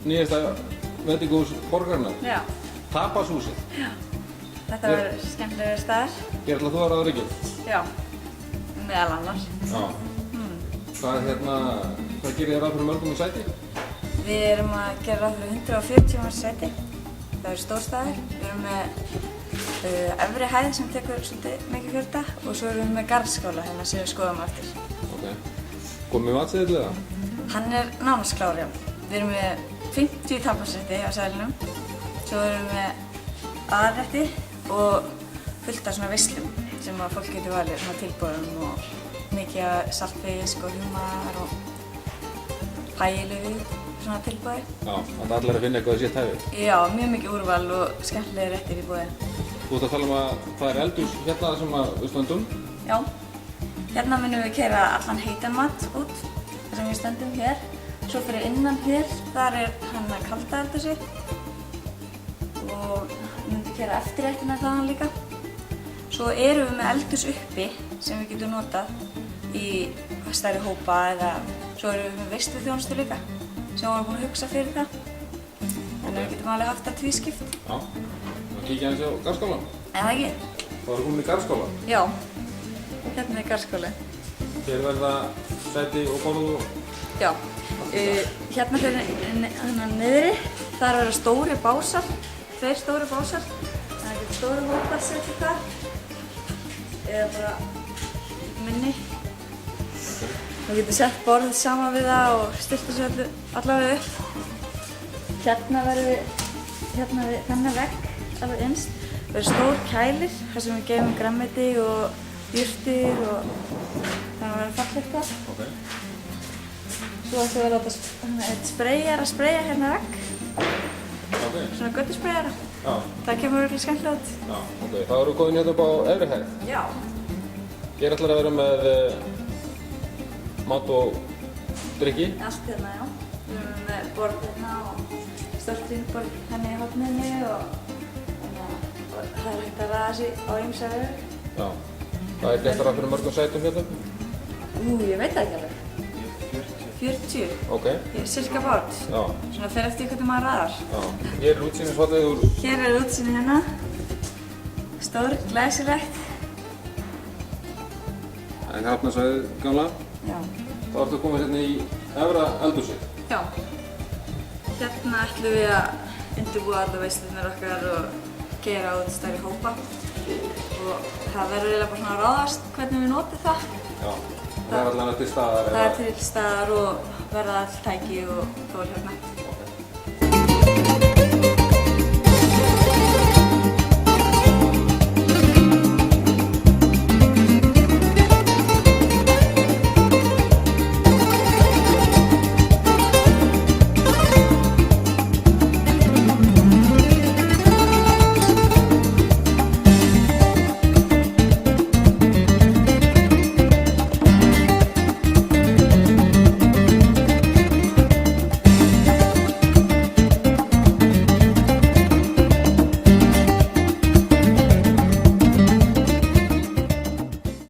nýjasta veitingahús borgarinnar. Já. Tapashúsið. Já. Þetta verður skemmtilegur staðar. Hér ætlar þú að ráða ríkjum? Já. Meðal annars. Já. Hvað gerir þér ráð fyrir mörgum í sæti? Við erum að gera ráð fyrir 140 manns sæti. Það eru stór staðir. Við erum með efri hæð sem tekur svolítið mikið fjölda og svo erum við með garðskála hérna sem við skoðum eftir. Ok. Komið matseðil eða? Hann er nánast klár, já. Við erum með 50 tapasrétti á seðlinum. Svo erum við með aðalrétti og fullt af svona veislum sem að fólk getur valið, svona tilboðum og mikið af saltfisk og humar og pælu, svona tilboði. Já, þannig að allir að finna eitthvað að sétt hæfi. Já, mjög mikið úrval og skemmtilegir réttir í boði. Þú ert að tala um að það er eldhús hérna sem við stöndum. Já, hérna munum við keyra allan heitan mat út, þar sem við stöndum hér. Svo fyrir innan hér, þar er hann að kalda eldhúsi og við myndum keyra eftirréttina þaðan líka. Svo erum við með eldhús uppi sem við getum notað í stærri hópa eða svo erum við með veisluþjónustu líka sem við vorum búin að hugsa fyrir það. Þannig að við getum alveg haft það tvískipt. Já, og kíkja aðeins á garðskálann. Eða ekki? Það var komin í garðskála. Já, hérna er garðskáli. Hér verða sæti og borð og... Já, hérna fyrir hérna niðri, þar verða stóri básar, 2 stóri básar. Það er ekki stóri hópar setið þar. Eða bara minni. Þú getur sett borð saman við það og stillt þessu allavega upp. Hérna verðum við, við þennan vegg alveg innst. Það verður stór kælir þar sem við geymum grænmeti og jurtir og þannig að verður fallegt það. Okay. Svo ætlum við að láta eitt spreyjar að spreyja hérna vegg. Okay. Svona göttuspreyjara. Já. Það kemur virkelig skemmtilega út. Já, ok. Þá erum við komin hérna upp á efri hæð. Já. Hér ætlar að vera með mat og drykki. Allt hérna, já. Við erum með borð hérna og stórt ringborð hérna í horninu og það er hægt að raða sig á ýmsa vegu. Já. Það er gert ráð fyrir mörgum sætum hérna? Ég veit það ekki alveg. 40. Ok. Cirka bát. Já. Svona fer eftir hvernig maður raðar. Já. Hér er útsýnið svolítið úr... Hér er útsýnið hérna. Stór, glæsilegt. Það er hafnarsvæðið gamla. Já. Þá ertu að koma hérna í efra eldhúsið. Já. Hérna ætlum við að undirbúa alla veislurnar okkar og keyra út stærri hópa. Og það verður eiginlega bara svona að ráðast hvernig við notum það. Já. Það er allavega til staðar. Það er til staðar og verða all tæki og tól hérna.